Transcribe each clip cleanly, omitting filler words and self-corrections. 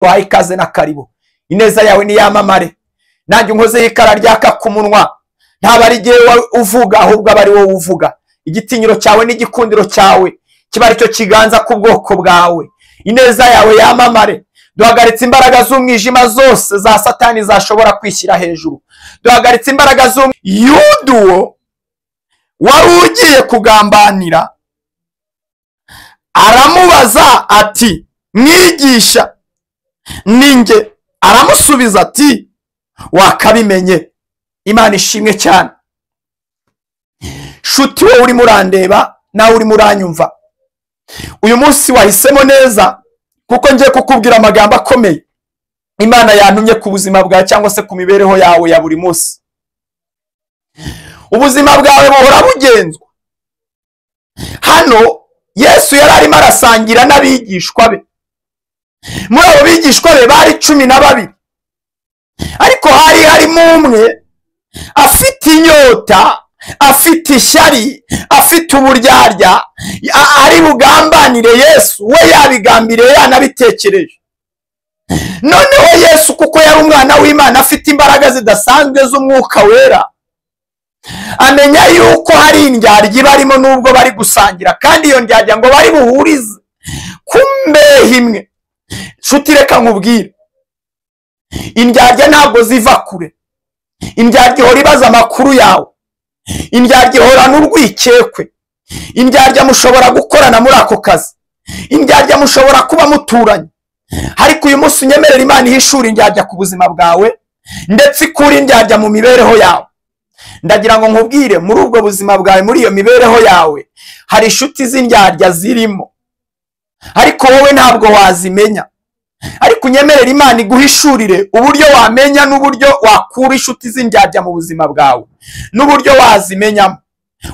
waha ikaze na karibu. Ineza yawe niyamamare, nanjye unkozeho ikara ryaka ku munwa, ntaba ari igihe uvuga ahubwo aba ari wowe uvuga. Igitinyiro cyawe n'igikundiro cyawe kiba aricyo kiganza ku bwoko bwawe. Ineza yawe yamamare. Duhagaritse imbaraga z'umwijima zose za Satani zashobora kwishyira hejuru. Duhagaritse imbaraga Yuda wari ugiye kugambanira, aramubaza ati mwigisha ninjye? Aramusubiza ati wakabimenye. Imana ishimwe cyane. Shuti wowe uri murandeba nawe uri muranyumva, uyu munsi wahisemo neza, kuko ngiye kukubwira amagambo akomeye Imana yantumye ku buzima bwawe cyangwa se ku mibereho yawe ya buri munsi. Ubuzima bwawe buhora bugenzwa. Hano Yesu yari arimo arasangira n'abigishwa be. Muri abo bigishwa be bari 12, ariko hari harimo umwe afite inyota, afite ishyari, afite uburyarya, ari bugambanire Yesu. We yabigambiriye, yanabitekereje. Noneho Yesu kuko yari umwana w'Imana afite imbaraga zidasanzwe z'umwuka wera, amenya yuko hari indyarya barimo nubwo bari gusangira, kandi iyo ndyarya ngo bari buhurize ku mbehe imwe. Nshuti reka nkubwire, indyarya ntabwo ziva kure. Indyarya ihora ibaza amakuru yawe. Indyarya ihora n'urwikekwe. Indyarya mushobora gukorana muri ako kazi. Indyarya mushobora kuba muturanye. Ariko uyu munsi unyemerera Imana ihishura indyarya ku buzima bwawe, ndetse ikura indyarya mu mibereho yawe. Ndagira ngo nkubwire, muri ubwo buzima bwawe, muri iyo mibereho yawe, hari inshuti z'indyarya zirimo, ariko wowe ntabwo wazimenya. Ariko unyemerera Imana iguhishurire uburyo wamenya n'uburyo wakura inshuti z'indyarya mu buzima bwawe, n'uburyo wazimenyamo.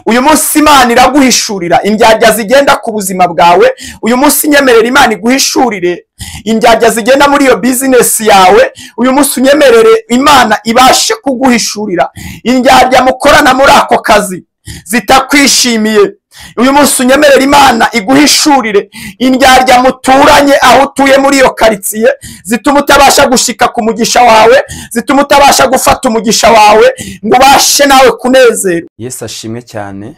Uyu munsi Imana iraguhishurira indyarya zigenda ku buzima bwawe. Uyu munsi unyemerera Imana iguhishurire indyarya zigenda muri iyo business yawe. Uyu munsi unyemerere Imana ibashe kuguhishurira indyarya mukorana muri ako kazi zitakwishimiye. Uyu munsi unyemerera Imana iguhishurire indyarya muturanye aho utuye muri iyo karitsiye, zituma utabasha gushika ku mugisha wawe, zituma utabasha gufata umugisha wawe ngo ubashe nawe kunezerwa. Yesu ashimwe cyane.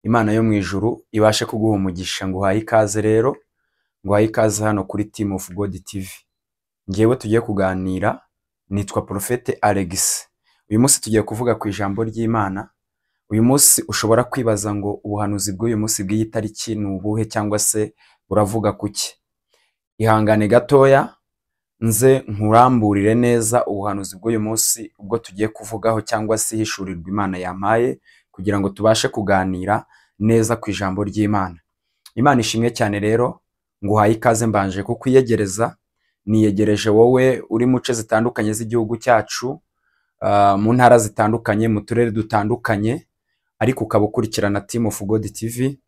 Imana yo mu ijuru ibashe kuguha umugisha. Ngo uhaye ikaze rero, ngo uhaye ikaze hano kuri Team of God TV. Ngewe tugiye kuganira, nitwa Prophet Alex. Uyu munsi tugiye kuvuga ku ijambo ry'Imana. Uyu munsi ushobora kwibaza ngo ubuhanuzi bw'uyu munsi bw'iyi tariki ni ubuhe, cyangwa se buravuga kuki? Ihangane gatoya nze nkuramburire neza ubuhanuzi bw'uyu munsi ubwo tugiye kuvugaho, cyangwa se hishurirwa Imana yampaye, kugira ngo tubashe kuganira neza ku ijambo ry'Imana. Imana ishimwe cyane rero. Nguhaye ikaze mbanje kukwiyegereza. Niyegereje wowe uri mu ce zitandukanye z'igihugu cyacu, mu ntara zitandukanye, mu turere dutandukanye, ariko ukaba ukurikirana Team of God TV.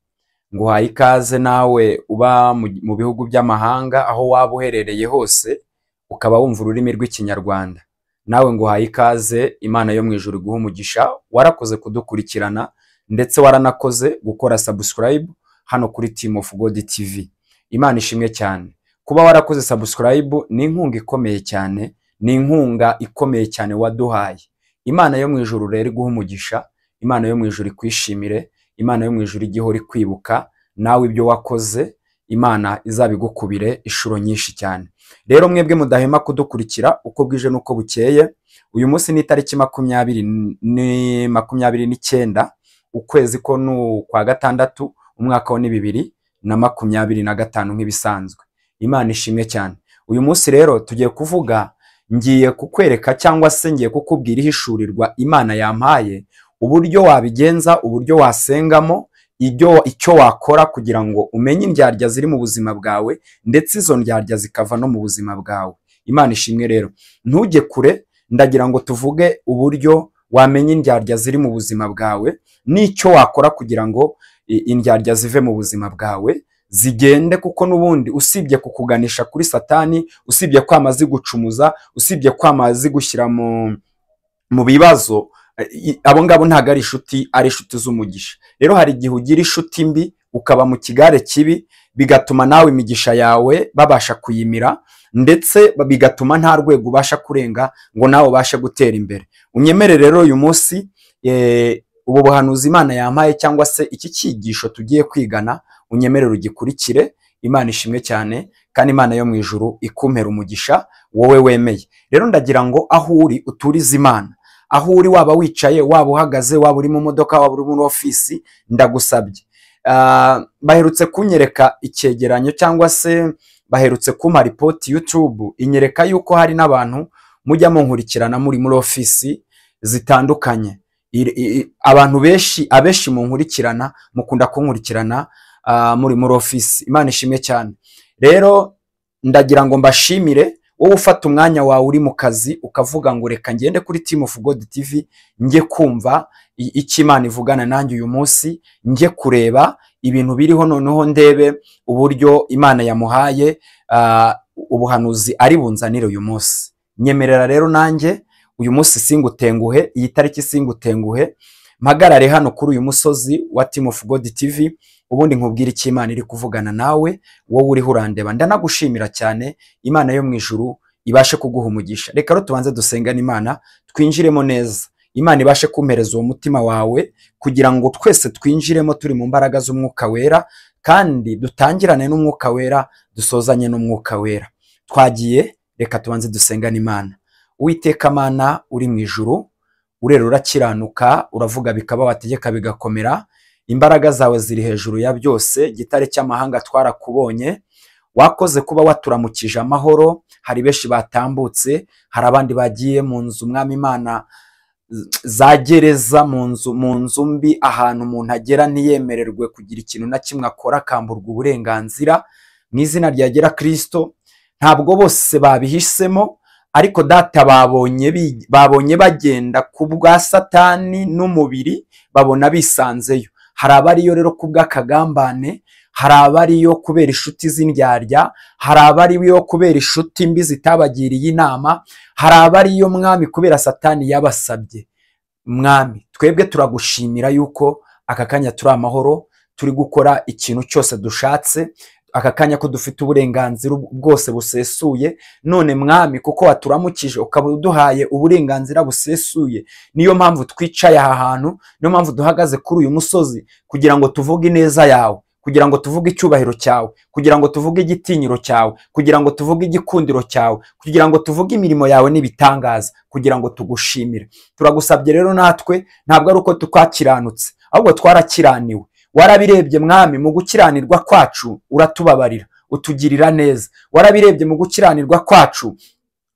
Nguhaye ikaze nawe uba mu bihugu by'amahanga, aho waba uherereye hose ukaba wumva ururimi rw'Ikinyarwanda. Nawe nguhaye ikaze. Imana yo mu ijuru iguha umugisha. Warakoze kudukurikirana, ndetse waranakoze gukora subscribe hano kuri Team of God TV. Imana ishimwe cyane. Kuba warakoze subscribe ni inkunga ikomeye cyane, ni inkunga ikomeye cyane waduhaye. Imana yo mu ijuru rero iguha umugisha. Imana yo mu ijuru ikwishimire. Imana yo mu ijuru igihora ikwibuka nawe ibyo wakoze. Imana izabigukubire inshuro nyinshi cyane. Rero mwebwe mudahema kudukurikira uko bwije nuko bukeye. Uyu munsi ni tariki 29 ukwezi ko kwa gatandatu, umwaka wa 2025 nk'ibisanzwe. Imana ishimwe cyane. Uyu munsi rero tugiye kuvuga, ngiye kukwereka cyangwa se ngiye kukubwira ihishurirwa Imana yampaye, uburyo wabigenza, uburyo wasengamo, icyo wakora kugira ngo umenye indyarya ziri mu buzima bwawe, ndetse izo ndyarya zikava no mu buzima bwawe. Imana ishimwe rero. Ntujye kure, ndagira ngo tuvuge uburyo wamenya indyarya ziri mu buzima bwawe, n'icyo wakora kugira ngo indyarya zive mu buzima bwawe, zigende. Kuko nubundi usibye kukuganisha kuri Satani, usibye kwamazi gucumuza, usibye kwamazi gushyira mu bibazo, abo ngabo ntago ari inshuti, ari inshuti z'umugisha. Rero hari igihe ugira inshuti mbi ukaba mu kigare kibi, bigatuma nawe imigisha yawe babasha kuyimira, ndetse bigatuma nta rwego ubasha kurenga ngo nawe ubashe gutera imbere. Unyemere rero uyu munsi ubu buhanuzi Imana yampaye cyangwa se iki cyigisho tugiye kwigana, unyemerere ugikurikire. Imana ishimwe cyane, kandi Imana yo mu ijuru ikumpera umugisha wowe wemeye. Rero ndagira ngo aho uri uturize Imana, aho uri waba wicaye, waba uhagaze, waba uri mu modoka, waba uri muri ofisi, ndagusabye. Baherutse kunyereka icyegeranyo cyangwa se baherutse kumpa report YouTube inyereka yuko hari n'abantu mujya munkurikirana muri ofisi zitandukanye. Abantu abeshi munkurikirana mukunda kunkurikirana muri ofisi. Imana ishimwe cyane. Rero ndagira ngo mbashimire wowe ufata umwanya wawe uri mu kazi ukavuga ngo reka ngende kuri Team of God TV njye kumva icyo Imana ivugana nanjye uyu munsi, njye kureba ibintu biriho, noneho ndebe uburyo Imana yamuhaye ubuhanuzi ari bunzanire uyu munsi. Nyemerera rero nanjye uyu munsi singutenguhe, iyi tariki singutenguhe, mpagarare hano kuri uyu musozi wa Team of God TV, ubundi nkubwira icyo Imana iri kuvugana nawe wowe uriho urandeba. Ndanagushimira cyane. Imana yo mu ijuru ibashe kuguha umugisha. Reka rero tubanze dusengane Imana, twinjiremo neza. Imana ibashe kumpereza uwo mutima wawe kugira ngo twese twinjiremo turi mu mbaraga z'umwuka wera, kandi dutangirane n'umwuka wera dusozanye n'umwuka wera. Twagiye, reka tubanze dusengane Imana. Uwiteka Mana uri mu ijuru, urera urakiranuka, uravuga bikaba, wategeka bigakomera. Imbaraga zawe ziri hejuru ya byose, gitare cy'amahanga twarakubonye. Wakoze kuba waturamukije amahoro. Hari benshi batambutse, hari abandi bagiye mu nzu Mwami Imana za gereza, mu nzu mbi, ahantu umuntu agera ntiyemererwe kugira ikintu na kimwe akora, akamburwa uburenganzira. Mu izina rya Kristo, ntabwo bose babihisemo, ariko data babonye bagenda ku bwa Satani n'umubiri, babona bisanzeyo. Hari abariyo rero ku bw'akagambane, hari abariyo kubera inshuti z'indyarya, hari abariyo kubera inshuti mbi zitabagiriye inama, hari abariyo Mwami kubera Satani yabasabye. Mwami, twebwe turagushimira yuko aka kanya turi amahoro, turi gukora ikintu cyose dushatse, aka kanya ko dufite uburenganzira bwose busesuye. None Mwami, kuko waturamukije ukaba uduhaye uburenganzira busesuye, niyo mpamvu twicaye aha hantu, niyo mpamvu duhagaze kuri uyu musozi, kugira ngo tuvuge ineza yawe, kugira ngo tuvuge icyubahiro cyawe, kugira ngo tuvuge igitinyiro cyawe, kugira ngo tuvuge igikundiro cyawe, kugira ngo tuvuge imirimo yawe n'ibitangaza, kugira ngo tugushimire. Turagusabye rero natwe, ntabwo ari uko twakiranutse, ahubwo twarakiraniwe. Warabirebye Mwami, mu gukiranirwa kwacu uratubabarira, utugirira neza. Warabirebye mu gukiranirwa kwacu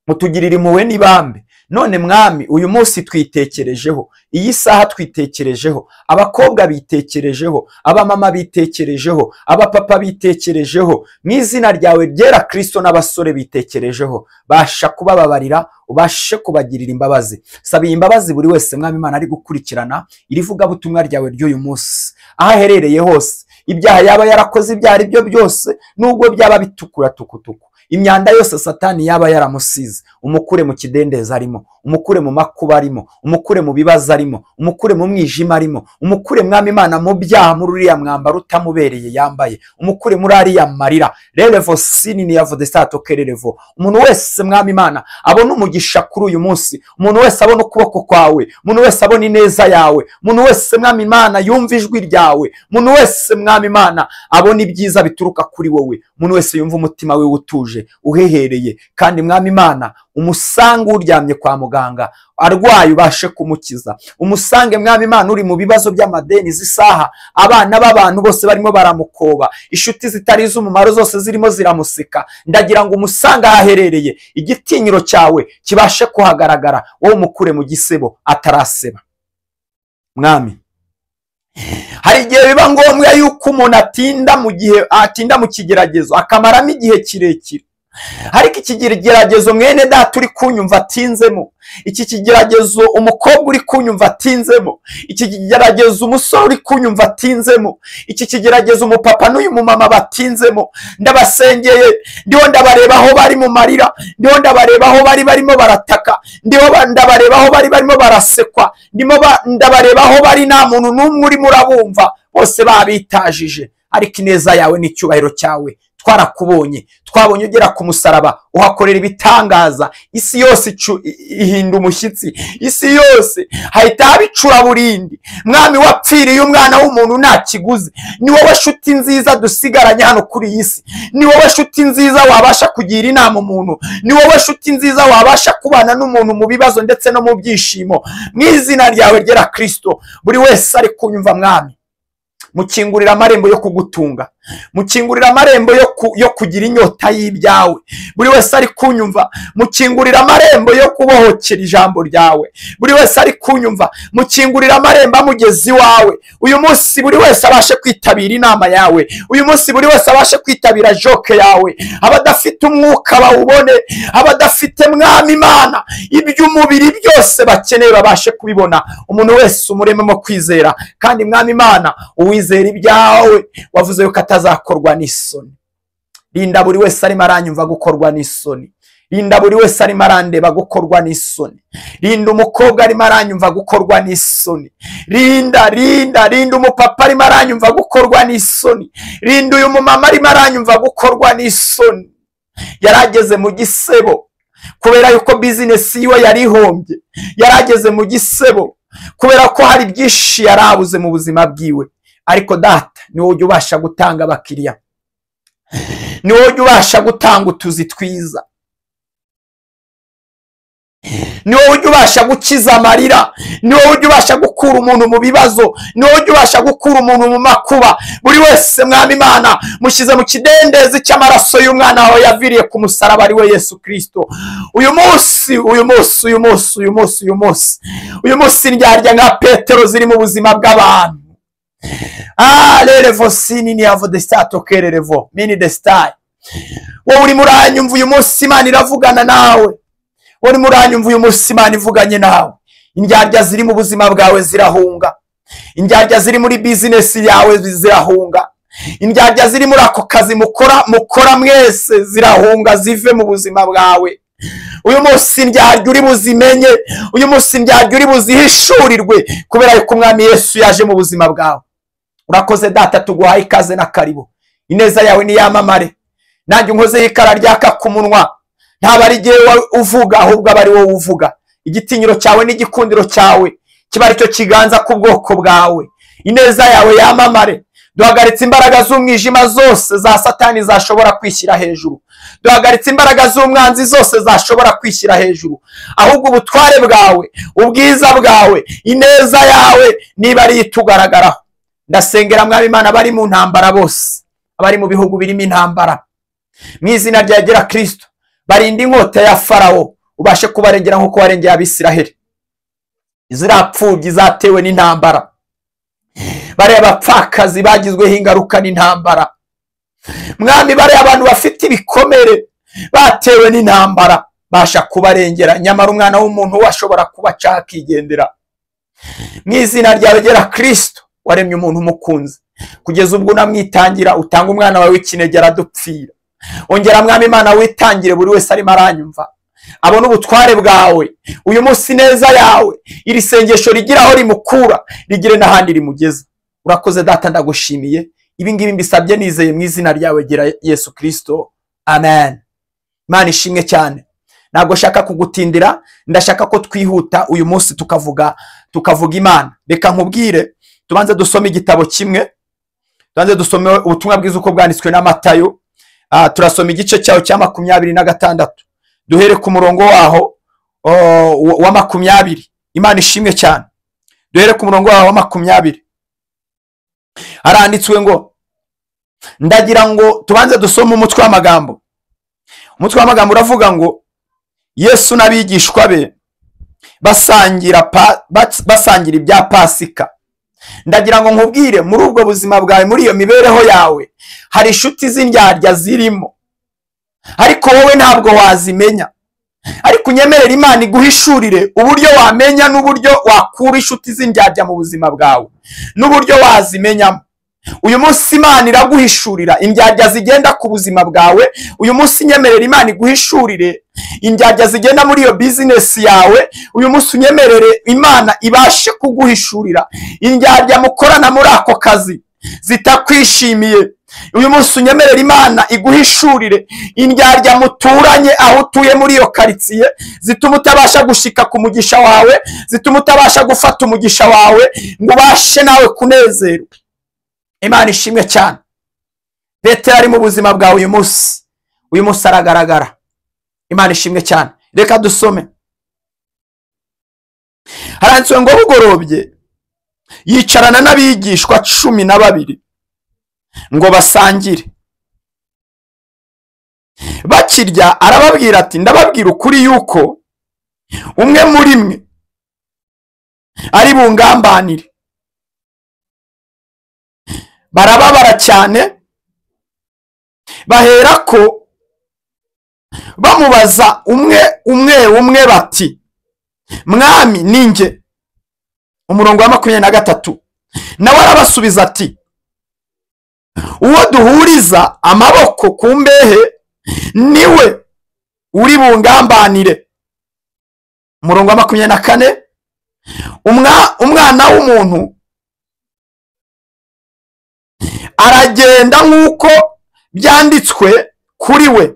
utugirira impuhwe n'ibambe. None Mwami, uyu munsi twitekerejeho, iyi saha twitekerejeho, abakobwa bitekerejeho, abamama bitekerejeho, abapapa bitekerejeho. Mu izina ryawe ryera Kristo, n'abasore bitekerejeho. Basha kubababarira, ubashe kubagirira imbabazi. Sabiye imbabazi buri wese Mwami Imana ari gukurikirana irivuga butumwa ryawe ry'uyu munsi, aho aherereye hose. Ibyaha yaba yarakoze ibyo ari byo byose, nubwo byaba bitukura tukutuku, imyanda yose Satani yaba yaramusize, umukure mu kidendezi arimo, umukure mu makuba arimo, umukure mu bibazo arimo, umukure mu mwijima arimo, umukure Mwami Imana mu byaha, muri uriya mwambaro utamubereye yambaye, umukure muri ariya marira. Rerevo sinini yavo desato kererevo. Umuntu wese Mwami Imana abona umugisha kuri uyu munsi, umuntu wese abona ukuboko kwawe, umuntu wese abona ineza yawe, umuntu wese Mwami Imana yumva ijwi ryawe, umuntu wese Mwami Imana abona ibyiza bituruka kuri wowe, umuntu wese yumva umutima we utuje uhehereye. Kandi Mwami Imana umusange uryamye kwa muganga arwaye, ubashe kumukiza. Umusange Mwami Imana uri mu bibazo by'amadeni z'isaha, abana b'abantu bose barimo baramukoba, inshuti zitari z'umumaro zose zirimo ziramuseka. Ndagira ngo umusange ahaherereye, igitinyiro cyawe kibashe kuhagaragara, wowe umukure mu gisebo ataraseba. Mwami, hari igihe biba ngombwa yuko umuntu atinda mu kigeragezo akamaramo igihe kirekire, ariko iki kigeragezo mwene data uri kunyumva atinzemo, iki kigeragezo umukobwa uri kunyumva atinzemo, iki kigeragezo umusore uri kunyumva atinzemo, iki kigeragezo umupapa n'uyu mumama batinzemo, ndabasengeye, ndiho ndabareba aho bari mu marira, ndiho ndabareba aho bari barimo barataka, ndiho ndabareba aho bari barimo barasekwa, ndabareba aho bari nta muntu n'umwe urimo urabumva, bose babitajije. ariko ineza yawe n'icyubahiro cyawe twarakubonye, twabonye ugera ku musaraba uhakorera ibitangaza, isi yose ihinda umushyitsi, isi yose hahita haba icuraburindi. Mwami wapfiriye umwana w'umuntu nta kiguzi, ni wowe nshuti nziza dusigaranye hano kuri iyi si, ni wowe nshuti nziza wabasha kugira inama umuntu, ni wowe nshuti nziza wabasha kubana n'umuntu mu bibazo ndetse no mu byishimo. Mu izina ryawe ryera Kristo, buri wese ari kunyumva Mwami, mukingurira amarembo yo kugutunga, mukingurira amarembo yo kugira inyota y'ibyawe. Buri wese ari kunyumva, mukingurira amarembo yo kubohokera ijambo ryawe. Buri wese ari kunyumva, mukingurira amarembo amugezi iwawe. Uyu munsi buri wese abashe kwitabira inama yawe, uyu munsi buri wese abashe kwitabira joke yawe. Abadafite umwuka bawubone, abadafite Mwami Imana iby'umubiri byose bakeneye babashe kubibona. Umuntu wese umurememo kwizera, kandi Mwami Imana uwizera ibyawe wavuze yuko atazakorwa n'isoni. Rinda buri wese arimo aranyumva gukorwa n'isoni, rinda buri wese arimo arandeba gukorwa n'isoni, rinda umukobwa arimo aranyumva gukorwa n'isoni, rinda umupapa arimo aranyumva gukorwa n'isoni, rinda uyu mumama arimo aranyumva gukorwa n'isoni. Yarageze mu gisebo kubera yuko business yiwe yari ihombye, yarageze mu gisebo kubera ko hari byinshi yarabuze mu buzima bwiwe. Ariko data ni wowe ubasha gutanga abakiriya, ni wowe ubasha gutanga utuzi twiza, ni wowe ubasha gukiza amarira, ni wowe ubasha gukura umuntu mu bibazo, ni wowe ubasha gukura umuntu mu makuba. Buri wese Mwami Imana mushyize mu kidendezi cy'amaraso y'umwana wawe yaviriye ku musaraba ari we Yesu Kristo. Uyu munsi ndyarya nka Petero ziri mu buzima bw'abantu. Lerevo sinini yavo destato kererevo mini destai. Wowe uri muranyumva uyu munsi Imana iravugana nawe, wowe muranyumva uyu munsi Imana ivuganye nawe. Indyarya ziri mu buzima bwawe zirahunga, indyarya ziri muri business yawe zirahunga, indyarya ziri muri ako kazi mukora mwese zirahunga zive mu buzima bwawe. Uyu munsi ndyarya uri buzimenye, uyu munsi ndyarya uri buzihishurirwe kubera yuko Umwami Yesu yaje mu buzima bwawe. Urakoze data, tuguhaye ikaze na karibu. Ineza yawe ni yamamare, nanjye unkozeho ikara ryaka ku munwa. Ntaba ari jyewe uvuga, ahubwo aba ari wowe uvuga. Igitinyiro cyawe n'igikundiro cyawe kiba ari cyo kiganza ku bwoko bwawe. Ineza yawe yamamare. Duhagaritse imbaraga z'umwijima zose za Satani zashobora kwishyira hejuru, duhagaritse imbaraga z'umwanzi zose zashobora kwishyira hejuru, ahubwo ubutware bwawe, ubwiza bwawe, ineza yawe niba ari itugaragaraho. Ndasengera Mwami Imana abari mu ntambara bose, abari mu bihugu birimo intambara, mu izina rya Kristo, barinda inkota ya Farawo, ubashe kubarengera nk'uko warengeye Abisiraheli. Izirapfubyi zatewe n'intambara, bari abapfakazi bagizweho ingaruka n'intambara. Mwami, bari abantu bafite ibikomere batewe n'intambara, basha kubarengera. Nyamara umwana w'umuntu washobora kubaca akigendera. Mu izina rya Kristo waremye umuntu umukunzi, kugeza ubwo unamwitangira utanga umwana wawe w'ikinege aradupfira. Ongera Mwami Imana witangire buri wese arimo aranyumva, abona ubutware bwawe. Uyu munsi neza yawe, iri sengesho rigira aho rimukura, rigire n'ahandi rimugeza. Urakoze data, ndagushimiye. Ibi ngibi mbisabye nizeye mu izina ryawe gira Yesu Kristo, amen. Imana ishimwe cyane. Ntabwo shaka kugutindira, ndashaka ko twihuta uyu munsi tukavuga Imana. Reka nkubwire, tubanze dusome igitabo kimwe, tubanze dusome ubutumwa bwiza uko bwanditswe na Matayo. Turasoma igice cyaho cya 26, duhere ku murongo waho wa 20. Imana ishimwe cyane. Duhere ku murongo waho wa 20. Haranditswe ngo, ndagira ngo tubanze dusome umutwe w'amagambo. Umutwe w'amagambo uravuga ngo, Yesu n'abigishwa be basangira ibya Pasika. Ndagira ngo nkubwire, muri ubwo buzima bwawe, muri iyo mibereho yawe, hari inshuti z'indyarya zirimo, ariko wowe ntabwo wazimenya. Ariko unyemerera Imana iguhishurire uburyo wamenya n'uburyo wakura inshuti z'indyarya mu buzima bwawe, n'uburyo wazimenyamo. Uyu munsi Imana iraguhishurira indyarya zigenda ku buzima bwawe. Uyu munsi nyemerera Imana iguhishurire indyarya zigenda muri iyo business yawe. Uyu munsi unyemerere Imana ibashe kuguhishurira indyarya mukorana muri ako kazi, zitakwishimiye, uyu munsi unyemerera Imana iguhishurire indyarya muturanye aho utuye muri iyo karitsiye, zituma utabasha gushika ku mugisha wawe, zituma utabasha gufata umugisha wawe ngo ubashe nawe kunezerwa. Imana ishimwe cyane. Petero ari mu buzima bwawe uyu munsi aragaragara. Imana ishimwe cyane. Reka dusome. Haranditswe ngo bugorobye yicarana n'abigishwa 12 ngo basangire. Bakirya arababwira ati, ndababwira ukuri yuko umwe muri mwe ari bungambanire. Barababara cyane, baherako bamubaza umwe bati, mwami ninjye? Umurongo wa 23 nawe arabasubiza ati, uwo duhuriza amaboko ku mbehe niwe uri bungambanire. Umurongo wa 24 umwana w'umuntu aragenda nk'uko byanditswe kuri we,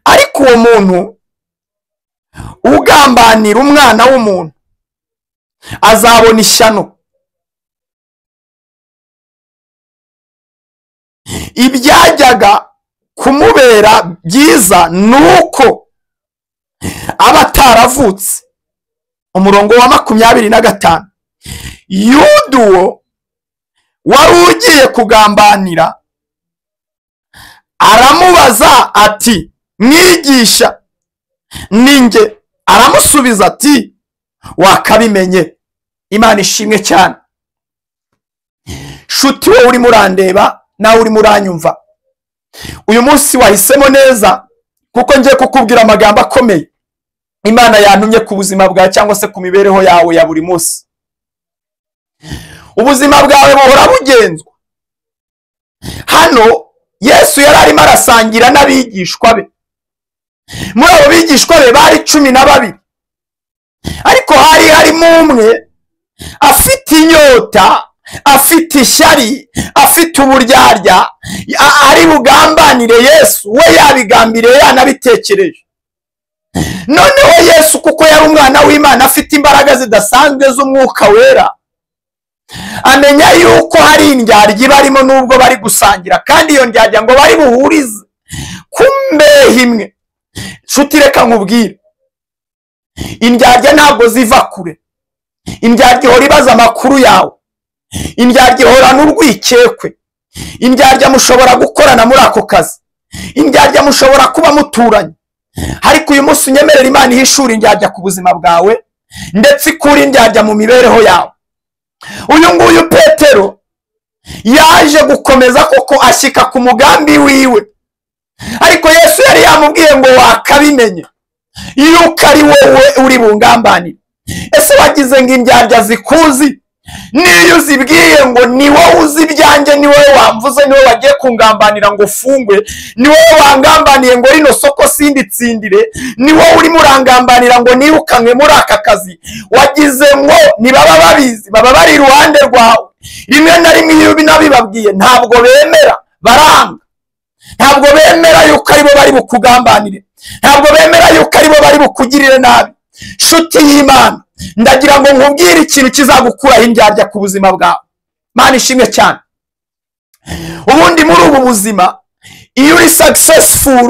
ariko uwo muntu ugambanira umwana w'umuntu azabona ishyano. Ibyajyaga kumubera byiza nuko aba ataravutse. Umurongo wa 25 Yuduwo wari ugiye kugambanira aramubaza ati, mwigisha ninjye? Aramusubiza ati, wakabimenye. Imana ishimwe cyane. Shuti wowe uri murandeba, nawe uri muranyumva, uyu munsi wahisemo neza, kuko ngiye kukubwira amagambo akomeye Imana yantumye ku buzima bwawe cyangwa se ku mibereho yawe ya buri munsi. Ubuzima bwawe buhora bugenzwa. Hano Yesu yari arimo arasangira n'abigishwa be. Muri abo bigishwa be bari 12, ariko hari harimo umwe afite inyota, afite ishyari, afite uburyarya, ari bugambanire Yesu. We yabigambiriye, yanabitekereje. Noneho Yesu kuko yari umwana w'Imana afite imbaraga zidasanzwe z'umwuka wera, amenya yuko hari indyarya barimo nubwo bari gusangira, kandi iyo ndyarya ngo bari buhurize ku mbehe imwe. Nshuti reka nkubwire, indyarya ntabwo ziva kure. Indyarya ihora ibaza amakuru yawe, indyarya ihora n'urwikekwe, indyarya mushobora gukorana muri ako kazi, indyarya mushobora kuba muturanye. Ariko uyu munsi unyemerera Imana ihishura indyarya ku buzima bwawe, ndetse ikura indyarya mu mibereho yawe. Uyu nguyu Petero yaje gukomeza koko ashyika ku mugambi wiwe, ariko Yesu yari yamubwiye ngo wakabimenye yuko ari wowe uri bungambanire. Ese wagize ngo indyarya zikuzi? Niyo uzibwiye ngo ni wowe uzi ibyanjye, ni wowe wamvuze, ni wowe wagiye kungambanira ngo ufungwe, ni wowe wangambaniye ngo rino soko sinditsindire, ni wowe uri murangambanira ngo nirukanwe muri aka kazi, wagize ngo nibaba babizi, baba bari iruhande rwawe. Rimwe na rimwe iyo binabibabwiye ntabwo bemera, baranga. Ntabwo bemera yuko aribo bari bukugambanire, ntabwo bemera yuko aribo bari bukugirire nabi. Shuti y'Imana, ndagira ngo nkubwire ikintu kizagukuraho indyarya ku buzima bwawe. Mana ishimwe cyane. Ubundi muri ubu buzima, iyo uri successful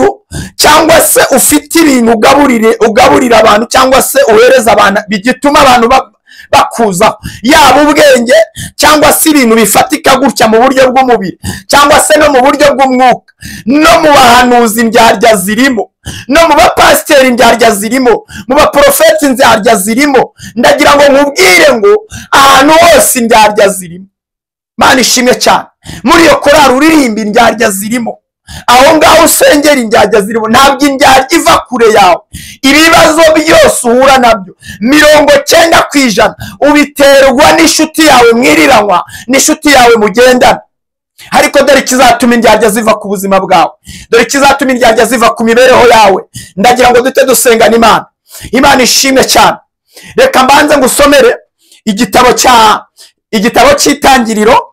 cyangwa se ufite ibintu ugaburira abantu cyangwa se uhereza abantu, bigituma abantu bakuza, yaba ubwenge cyangwa se ibintu bifatika gutya mu buryo bw'umubiri cyangwa se no mu buryo bw'umwuka. No mu bahanuzi indyarya zirimo, no mu bapasiteri indyarya zirimo, mu baprofeti indyarya zirimo. Ndagira ngo nkubwire ngo ahantu hose indyarya zirimo. Mana ishimwe cyane. Muri iyo korari uririmba indyarya zirimo, aho ngaho usengera indyarya zirimo. Ntabwo indyarya iva kure yawe. Ibibazo byose uhura nabyo 90% ubiterwa n'inshuti yawe mwiriranywa, n'inshuti yawe mugendana. Ariko dore kizatuma indyarya ziva ku buzima bwawe, dore kizatuma indyarya ziva ku mibereho yawe. Ndagira ngo dute dusengana Imana. Imana ishimwe cyane. Reka mbanze ngusomere igitabo cy'Itangiriro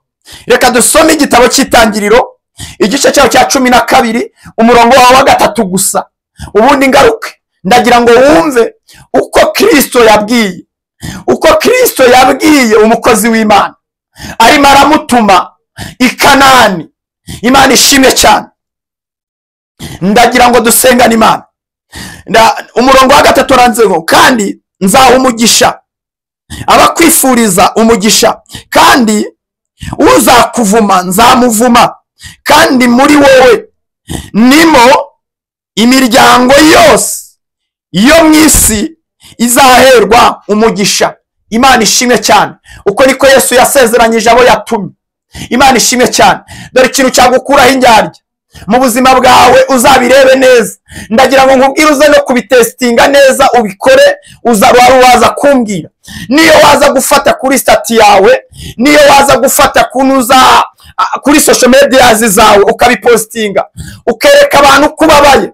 reka dusome igitabo cy'Itangiriro igice cyaho cya 12 umurongo wa 3 gusa, ubundi ngaruke ndagira ngo wumve uko Kristo yabwiye umukozi w'Imana arimo aramutuma i Kanani. Imana ishimwe cyane. Ndagira ngo dusengane Imana. Umurongo wa 3 ranzeho, kandi nzaha umugisha abakwifuriza umugisha, kandi uzakuvuma nzamuvuma, kandi muri wowe nimo imiryango yose yo mu isi izaherwa umugisha. Imana ishimwe cyane. Uko niko Yesu yasezeranyije abo yatumye. Imana ishimwe cyane. Dore ikintu cyagukuraho indyarya mu buzima bwawe uzabirebe neza. Ndagira ngo nkubwire uze no kubitestinga neza, ubikore, waza kumbwira. Niyo waza gufata kuri stati yawe, niyo waza gufata kunuza kuri social media zawe ukabipostinga, ukereka abantu kubabaye,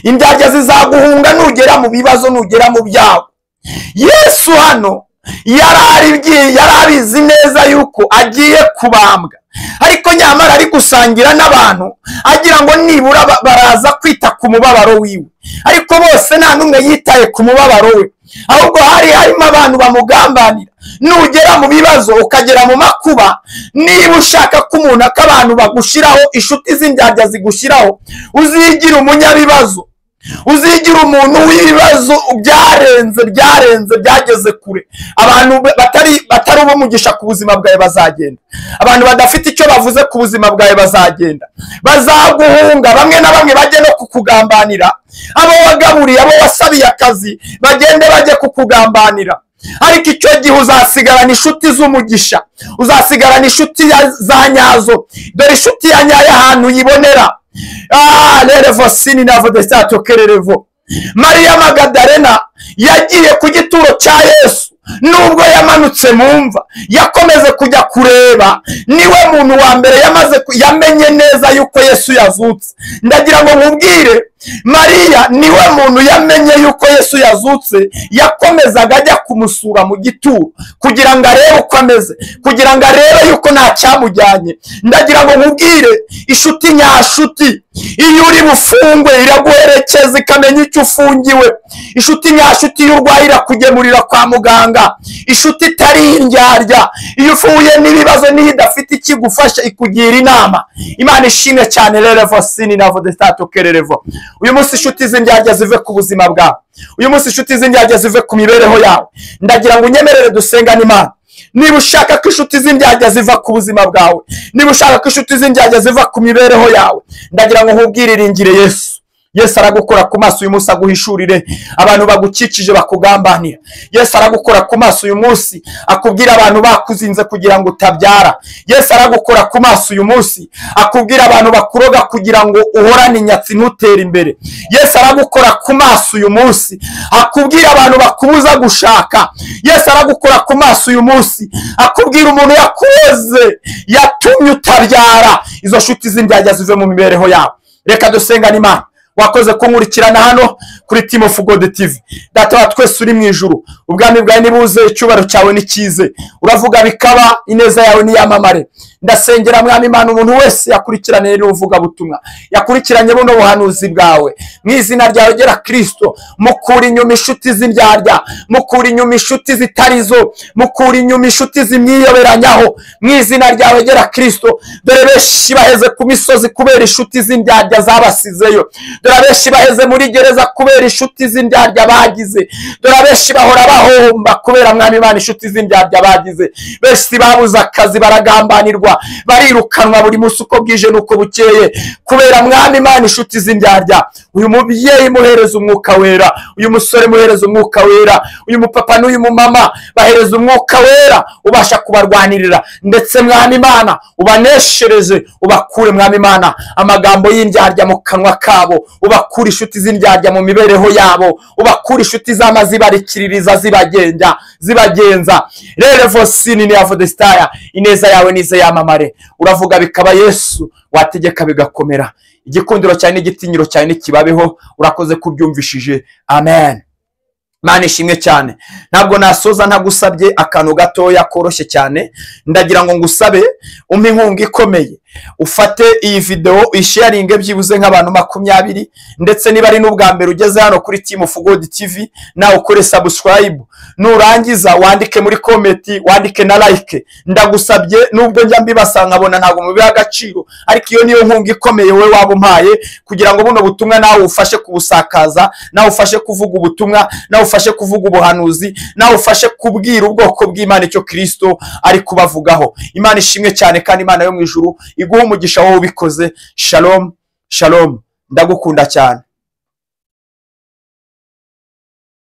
indyarya zizaguhunga nugera mu bibazo, nugera mu byago. Yesu hano yarabizi neza yuko agiye kubambwa, ariko nyamara ari gusangira n'abantu agira ngo nibura baraza kwita ku mubabaro wiwe, ariko bose nta numwe yitaye ku mubabaro we, ahubwo harimo abantu bamugambanira. Nugera mu bibazo ukagera mu makuba, niba ushaka ko umuntu akabantu bagushiraho, inshuti z'indyarya zigushiraho, uzigira umunyabibazo, uzigira umuntu w'ibibazo byarenze byageze kure. Abantu batari umugisha ku buzima bwawe bazagenda, abantu badafite icyo bavuze ku buzima bwawe bazagenda, bazaguhunga. Bamwe na bamwe bajye no kukugambanira, abo wagaburiye, abo wasabiye akazi bagende bajye kukugambanira. Ariko icyo gihe uzasigarana inshuti z'umugisha, uzasigarana inshuti za nyazo. Dore inshuti ya nyayo ahantu yibonera. Lerevo sini na vodestato kererevo. Maria Magdalena yagiye ku gituro cya Yesu, nubwo yamanutse mu mva yakomeze kujya kureba. Niwe muntu wa mbere yamenye neza yuko Yesu yazutse. Ndagira ngo nkubwire, Maria niwe muntu yamenye yuko Yesu yazutse, yakomezaga ajya kumusura mu gituro kugira ngo arebe uko ameze, kugira ngo arebe yuko nta cyamujyanye. Ndagira ngo nkubwire, inshuti nyashuti iyo uri bufungwe iraguherekeza ikamenya icyo ufungiwe. Inshuti nyashuti iyo urwaye irakugemurira kwa muganga. Inshuti itari indyarya iyo ufuye n'ibibazo niyo idafite ikigufasha ikugira inama. Imana ishimwe cyane. Lerevo sini na vodestato kererevo. Uyu munsi inshuti z'indyarya zive ku buzima bwawe, uyu munsi inshuti z'indyarya zive ku mibereho yawe. Ndagira ngo unyemerere dusengane Imana. Niba ushaka ko inshuti z'indyarya ziva ku buzima bwawe, niba ushaka ko inshuti z'indyarya ziva ku mibereho yawe, ndagira ngo nkubwire, iringire Yesu. Yesu aragukora ku maso uyu munsi aguhishurire abantu bagukikije bakugambanira. Yesu aragukora ku maso uyu munsi akubwira abantu bakuzinze kugira ngo utabyara. Yesu aragukora ku maso uyu munsi akubwira abantu bakuroga kugira ngo uhorane inyatsi ntutere imbere. Yesu aragukora ku maso uyu munsi akubwira abantu bakubuza gushaka. Yesu aragukora ku maso uyu munsi akubwira umuntu yakuze yatumye utabyara. Izo nshuti z'indyarya zive mu mibereho yawe. Reka dusengane Imana. Wakoze kunkurikirana hano kuri Team of God TV. Data wa twese uri mu ijuru, ubwami bwawe nibuze, icyubaro cyawe nikize, uravuga bikaba, ineza yawe niyamamare. Ndasengera Mwami Imana umuntu wese yakurikiranye n'uvuga butumwa, yakurikiranye buno buhanuzi bwawe, mu izina ryawe gera Kristo, mukura inyuma inshuti z'indyarya, mukura inyuma inshuti zitarizo, mukura inyuma inshuti zimwiyoberanyaho, mu izina ryawe gera Kristo. Dore benshi baheze ku misozi kubera inshuti z'indyarya zabasizeyo, dore benshi baheze muri gereza kubera inshuti z'indyarya bagize, dore benshi bahora bahomba kubera Mwami Imana inshuti z'indyarya bagize. Benshi babuze akazi, baragambanirwa, barirukanwa buri munsi uko bwije nuko bukeye kubera Mwami Imana inshuti z'indyarya. Uyu mubyeyi muhereza umwuka wera, uyu musore muhereza umwuka wera, uyu mupapa n'uyu mumama bahereza umwuka wera ubasha kubarwanirira, ndetse Mwami Imana ubaneshereze, ubakure Mwami Imana amagambo y'indyarya mu kanwa kabo, ubakure inshuti z'indyarya mu mibereho yabo, ubakure inshuti z'amazibarikiririza zibagenza. Lerevo sini ni avodestaya. Ineza yawe nize yamamare, uravuga bikaba Yesu, wategeka bigakomera. Igikundiro cyane n'igitinyiro cyane nikibabeho. Urakoze kubyumvishije. Amen. Imana ishimwe cyane. Ntabwo nasoza ntagusabye akantu gatoya koroshye cyane. Ndagira ngo ngusabe umpe inkunga ikomeye, ufate iyi video uyisharinge byibuze nk'abantu 20, ndetse niba ari n'ubwa mbere ugeze hano kuri Team of God TV nawe ukore subscribe, nurangiza wandike muri comment, wandike na like. Ndagusabye nubwo njya mbibasanga nkabona ntabwo mubiha agaciro, ariko iyo niyo nkunga ikomeye wowe waba umpaye, kugira ngo buno butumwa nawe ufashe kubusakaza, nawe ufashe kuvuga ubutumwa, nawe ufashe kuvuga ubuhanuzi, nawe ufashe kubwira ubwoko bw'Imana icyo Kristo ari kubavugaho. Imana ishimwe cyane, kandi Imana yo mu ijuru iguha umugisha wowe ubikoze. Shalom shalom, ndagukunda cyane.